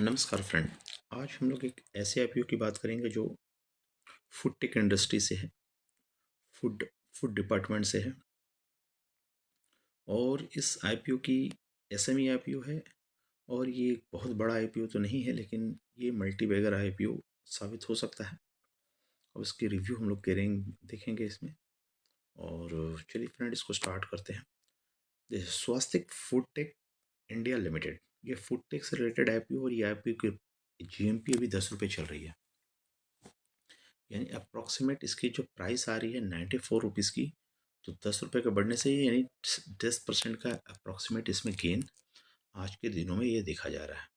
नमस्कार फ्रेंड। आज हम लोग एक ऐसे आईपीओ की बात करेंगे जो फूड टेक इंडस्ट्री से है, फूड फूड डिपार्टमेंट से है। और इस आईपीओ की एसएमई आईपीओ है। और ये एक बहुत बड़ा आईपीओ तो नहीं है, लेकिन ये मल्टी बैगर आईपीओ साबित हो सकता है। और इसकी रिव्यू हम लोग करेंगे, देखेंगे इसमें। और चलिए फ्रेंड, इसको स्टार्ट करते हैं। स्वास्तिक फूड टेक इंडिया लिमिटेड, ये फूड टेक से रिलेटेड आईपीओ। और ये आईपीओ की जीएमपी अभी 10 रुपये चल रही है, यानी अप्रॉक्सीमेट इसकी जो प्राइस आ रही है 94 रुपीज़ की। तो 10 रुपये के बढ़ने से यानी 10% का अप्रॉक्सीमेट इसमें गेन आज के दिनों में ये देखा जा रहा है।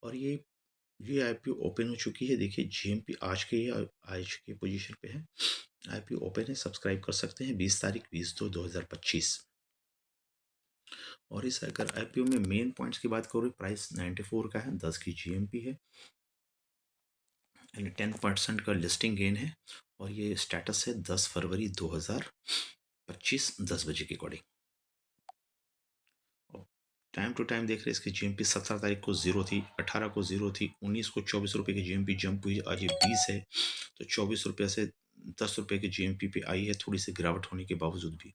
और ये आईपीओ ओपन हो चुकी है। देखिए जीएमपी आज की पोजीशन पे है। आईपीओ ओपन है, सब्सक्राइब कर सकते हैं 20 तारीख 20/2/2025। और इस अगर आईपीओ में मेन पॉइंट्स की बात करूँ, प्राइस 94 का है, 10 की जीएमपी है, यानी 10% का लिस्टिंग गेन है। और ये स्टेटस है 10 फरवरी 2025 10 बजे के अकॉर्डिंग। टाइम टू टाइम देख रहे हैं, इसकी जीएमपी 17 तारीख को 0 थी, 18 को 0 थी, 19 को 24 रुपये की जीएमपी जंप हुई, आज ये 20 है। तो 24 रुपये से 10 रुपये की जीएमपी पे आई है, थोड़ी सी गिरावट होने के बावजूद भी।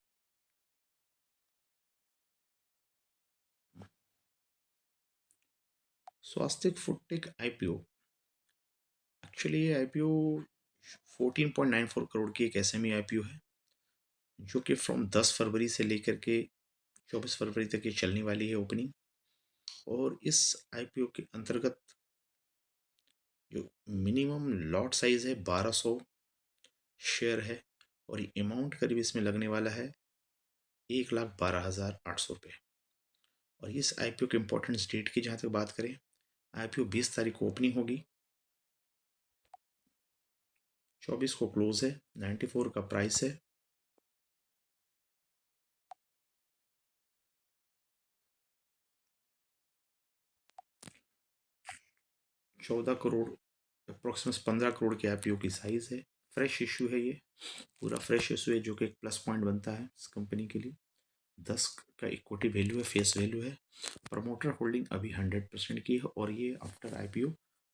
स्वास्तिक फूडटेक आईपीओ, एक्चुअली ये आईपीओ 14.94 करोड़ की एक एसएमई आईपीओ है, जो कि फ्रॉम 10 फरवरी से लेकर के 24 फरवरी तक ये चलने वाली है ओपनिंग। और इस आईपीओ के अंतर्गत जो मिनिमम लॉट साइज है 1200 शेयर है। और ये अमाउंट करीब इसमें लगने वाला है 1,12,800 रुपये। और इस आईपीओ के इम्पोर्टेंस डेट की जहाँ तक बात करें, आईपीओ 20 तारीख को ओपनिंग होगी, 24 को क्लोज है, 94 का प्राइस है। चौदह करोड़ अप्रोक्सीमेट 15 करोड़ के आईपीओ की साइज है। फ्रेश इशू है, ये पूरा फ्रेश इशू है, जो कि एक प्लस पॉइंट बनता है इस कंपनी के लिए। 10 का इक्विटी वैल्यू है, फेस वैल्यू है। प्रमोटर होल्डिंग अभी 100% की है। और ये आफ्टर आईपीओ,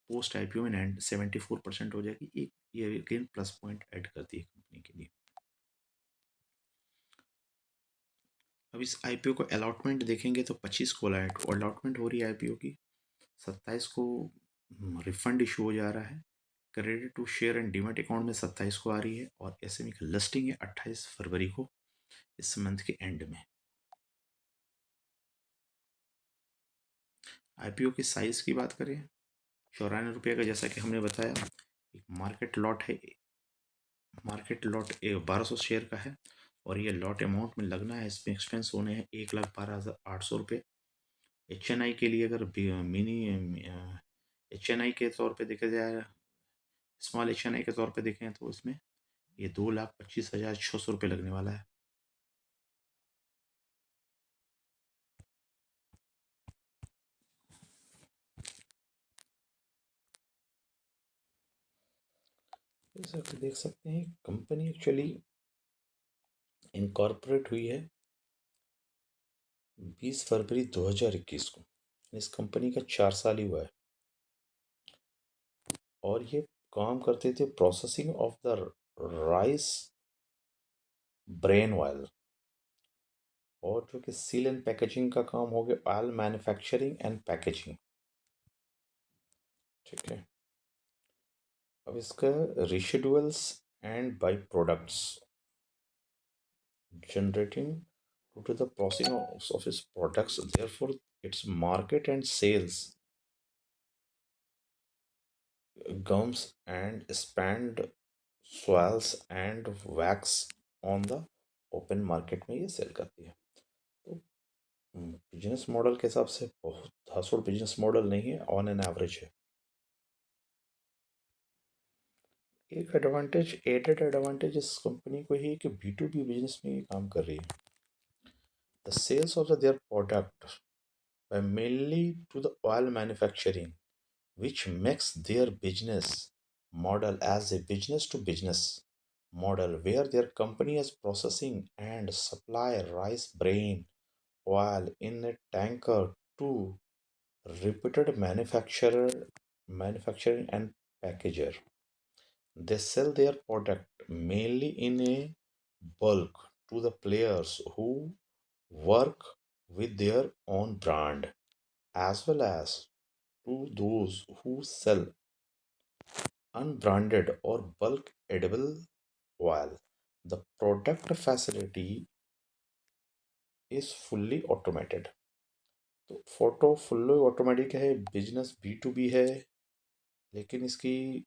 पोस्ट आईपीओ में 74% हो जाएगी। एक ये अगेन प्लस पॉइंट ऐड करती है कंपनी के लिए। अब इस आईपीओ को अलॉटमेंट देखेंगे तो 25 को अलॉटमेंट हो रही है आईपीओ की। 27 को रिफंड इशू हो जा रहा है। Credit to share and demat account में 27 को आ रही है। और एसएमई का लिस्टिंग है 28 फरवरी को, इस मंथ के एंड में। आईपीओ की साइज की बात करें, 94 रुपये का, जैसा कि हमने बताया। एक मार्केट लॉट 1200 शेयर का है। और ये लॉट अमाउंट में लगना है, इसमें एक्सपेंस होने हैं 1,12,800 रुपये। HNI के लिए अगर मिनी HNI के तौर पे देखा जाए, स्मॉल HNI के तौर पे देखें, तो इसमें ये 2,25,600 रुपये लगने वाला है। जैसा कि देख सकते हैं, कंपनी एक्चुअली इनकॉर्पोरेट हुई है 20 फरवरी 2021 को। इस कंपनी का 4 साल ही हुआ है। और ये काम करते थे processing of the rice bran oil, और जो कि सील एंड पैकेजिंग का काम हो गया, ऑयल मैन्युफैक्चरिंग एंड पैकेजिंग। ठीक है। अब इसका residuals and by products generating due to the processing of its products, therefore its market and sales gums and spanned soils and wax on the open market में ये cell करती है। तो business model के हिसाब से बहुत धांसुड़ बिजनेस मॉडल नहीं है, ऑन एन एवरेज है। एक एडवांटेज, एडेड एडवांटेज इस कंपनी को ही है कि B2B बिजनेस में ये काम कर रही है। The sales of their product by mainly to the oil manufacturing, which makes their business model as a business to business model where their company is processing and supply rice bran oil in a tanker to reputed manufacturing and packager. They sell their product mainly in a bulk to the players who work with their own brand as well as to those who sell unbranded or bulk edible oil. The product facility is fully automated. तो photo fully automatic है, business B2B है, लेकिन इसकी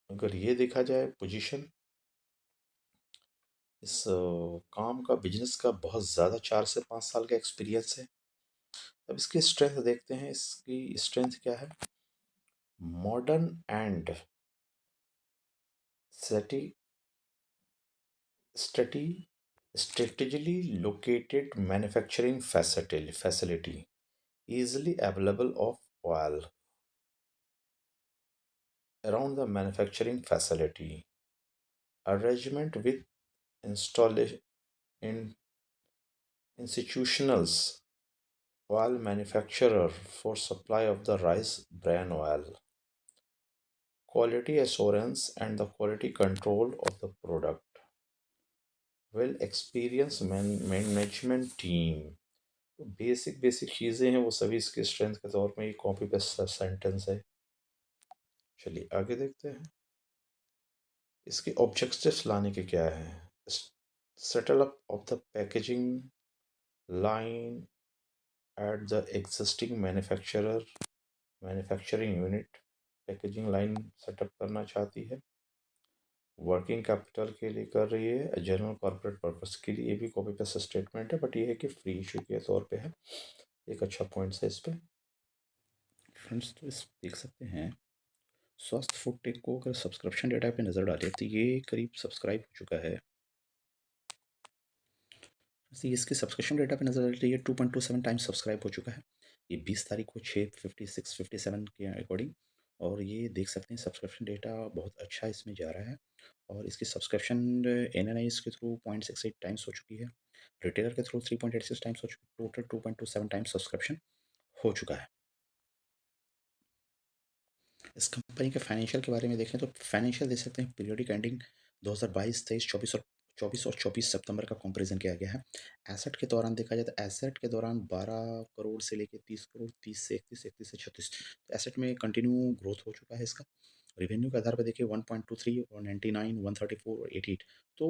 अगर ये देखा जाए position, इस काम का बिजनेस का बहुत ज़्यादा 4 से 5 साल का एक्सपीरियंस है। अब इसकी स्ट्रेंथ देखते हैं, इसकी स्ट्रेंथ क्या है। Modern and study study strategically located manufacturing facility easily available of oil around the manufacturing facility arrangement with installation in institutionals oil manufacturer for supply of the rice bran oil quality assurance and the quality control of the product well experienced management team। तो basic basic चीज़ें हैं वो सभी इसके strength के तौर में, ये कॉपी पेस्ट सेंटेंस है। चलिए आगे देखते हैं इसके ऑब्जेक्टिव्स लाने के क्या है। Settle up of the packaging line at the existing manufacturing unit, packaging line setup करना चाहती है, वर्किंग कैपिटल के लिए कर रही है, जनरल कॉर्पोरेट पर्पस के लिए। ये भी कॉपी पेस्ट स्टेटमेंट है, बट ये है कि फ्री इशू के तौर पे है। एक अच्छा पॉइंट्स है इस पे फ्रेंड्स। तो इस देख सकते हैं स्वस्थ फूड टेक को अगर सब्सक्रिप्शन डेटा पे नज़र डालें तो ये करीब सब्सक्राइब हो चुका है। वैसे इसके सब्सक्रिप्शन डेटा पे नज़र डालें ये 2.27 टाइम्स सब्सक्राइब हो चुका है। ये 20 तारीख को 6:56-57 के अकॉर्डिंग, और ये देख सकते हैं सब्सक्रिप्शन डेटा बहुत अच्छा इसमें जा रहा है। और इसकी सब्सक्रिप्शन एनालाइज के थ्रू 0.68 टाइम्स हो चुकी है, रिटेलर के थ्रू 3.86 टाइम्स हो चुकी है, टोटल 2.27 टाइम्स सब्सक्रिप्शन हो चुका है। इस कंपनी के फाइनेंशियल के बारे में देखें तो फाइनेंशियल देख सकते हैं पीरियोडिक एंडिंग 2022, 23, 24 सितंबर का कंपैरिजन किया गया है। एसेट के दौरान देखा जाए तो एसेट के दौरान 12 करोड़ से लेके 30 करोड़, 30 से 31, 31 से 36, तो एसेट में कंटिन्यू ग्रोथ हो चुका है इसका। रेवेन्यू के आधार पर देखिए 1.23 और 99, 134 और 88। तो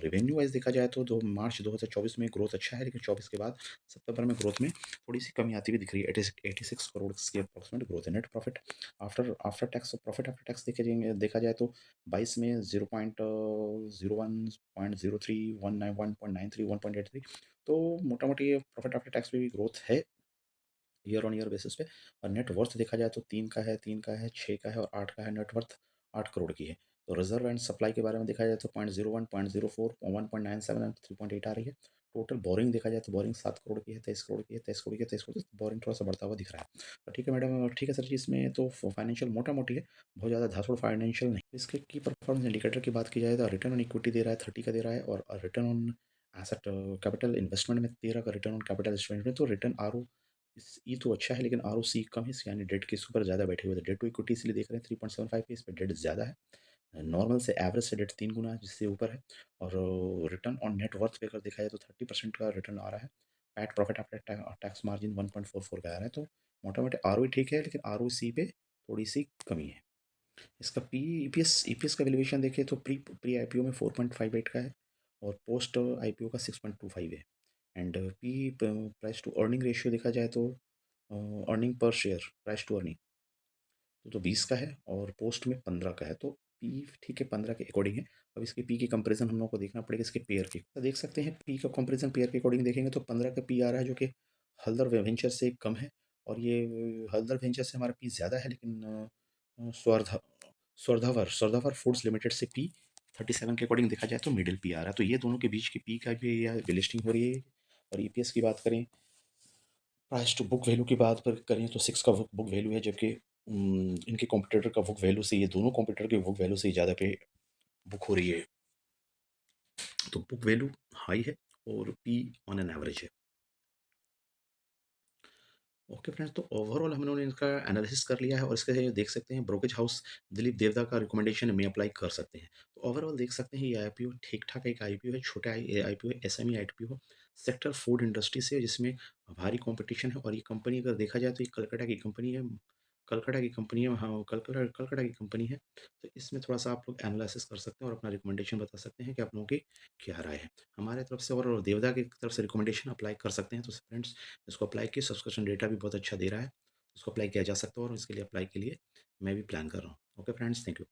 रेवेन्यू वाइज देखा जाए तो मार्च 2024 में ग्रोथ अच्छा है, लेकिन 24 के बाद सितंबर में ग्रोथ में थोड़ी सी कमी आती हुई दिख रही है। 86 करोड़ की अप्रॉक्सीमेट ग्रोथ है। Net profit after after tax, profit after tax देखा जाए तो 22 में 0.01, 0.03, 191.93, 1.83, तो मोटा मोटी ये प्रॉफिट आफ्टर टैक्स में भी ग्रोथ है ईयर ऑन ईयर बेसिस पे। और नेट वर्थ देखा जाए तो 3 का है, 6 का है और 8 का है। नेट वर्थ 8 करोड़ की है। तो रिजर्व एंड सप्लाई के बारे में देखा जाए तो 0.01, 0.04, 1.97 एंड 3.8 आ रही है। टोटल बोरिंग देखा जाए तो बोरिंग 7 करोड़ की है, 23 करोड़ की है, 23 करोड़ की है, 23 करोड़ की, बोरिंग थोड़ा सा बढ़ता हुआ दिख रहा है। तो ठीक है मैडम, ठीक है सर जी, इसमें तो फाइनेंशियल मोटा मोटी है, बहुत ज़्यादा धासुड़ फाइनेंशियल नहीं। इसके की परफॉर्मेंस इंडिकेटर की बात की जाए तो रिटर्न ऑन इक्विटी दे रहा है 30 का दे रहा है, और return on asset capital investment में 13 का रिटर्न ऑन कैपिटल इन्वेस्टमेंट में। तो रिटर्न आर ये तो अच्छा है, लेकिन आर कम है इसकी, यानी डेट के ऊपर ज़्यादा बैठे हुए थे। डेट टू इक्विटी इसलिए देख रहे हैं 3.75 पे, इस पर डेट ज़्यादा है। नॉर्मल से एवरेज से डेट 3 गुना है, जिससे ऊपर है। और रिटर्न ऑन नेट वर्थ पे अगर देखा जाए तो 30% का रिटर्न आ रहा है। PAT profit after tax margin 1.44 का आ रहा है। तो मोटा मोटी आर ठीक है, लेकिन आर पे थोड़ी सी कमी है। इसका पी ईपीएस का वैल्यूएशन देखें तो प्री प्री आईपीओ में 4.58 का है, और पोस्ट आईपीओ का 6.25 है। And P price to earning ratio देखा जाए तो earning per share price to earning तो 20 का है, और पोस्ट में 15 का है। तो पी ठीक है 15 के अकॉर्डिंग है। अब इसके पी की कंपैरिजन हम लोग को देखना पड़ेगा इसके पेयर की। तो देख सकते हैं पी का कंपैरिजन पेयर के अकॉर्डिंग देखेंगे तो 15 का पी आ रहा है, जो कि हल्दर वेंचर से कम है। और ये हल्दर वेंचर से हमारा पी ज़्यादा है, लेकिन स्वर्धा स्वर्धावर फूड्स लिमिटेड से पी 37 के अकॉर्डिंग देखा जाए तो मिडिल पी आ रहा है। तो ये दोनों के बीच की पी का भी लिस्टिंग हो रही है। और ईपीएस की बात करें, प्राइस टू बुक वैल्यू की बात पर करें तो 6 का बुक वैल्यू है, जबकि इनके कॉम्पिटिटर का बुक वैल्यू से, ये दोनों कॉम्पिटिटर के बुक वैल्यू से ज़्यादा पे बुक हो रही है। तो बुक वैल्यू हाई है और पी ऑन एन एवरेज है। ओके फ्रेंड्स, तो ओवरऑल हम लोगों ने इसका एनालिसिस कर लिया है और इसके देख सकते हैं ब्रोकेज हाउस दिलीप देवदा का रिकमेंडेशन में अप्लाई कर सकते हैं। तो ओवरऑल देख सकते हैं ये आईपीओ ठीक-ठाक एक आईपीओ है, छोटा आईपीओ है, SME IPO, sector food industry से जिसमें भारी कॉम्पिटिशन है और ये कंपनी अगर देखा जाए तो ये कलकत्ता की कंपनी है। कलकत्ता की कंपनी है, हाँ, कलकत्ता की कंपनी है। तो इसमें थोड़ा-सा आप लोग एनालिसिस कर सकते हैं और अपना रिकमेंडेशन बता सकते हैं कि आप लोगों की क्या राय है। हमारे तरफ से और देवदा की तरफ से रिकमेंडेशन अप्लाई कर सकते हैं। तो फ्रेंड्स, इसको अप्लाई किए, सब्सक्रिप्शन डेटा भी बहुत अच्छा दे रहा है। इसको अप्लाई किया जा सकता है और इसके लिए अप्लाई के लिए मैं भी प्लान कर रहा हूँ। Okay friends, thank you.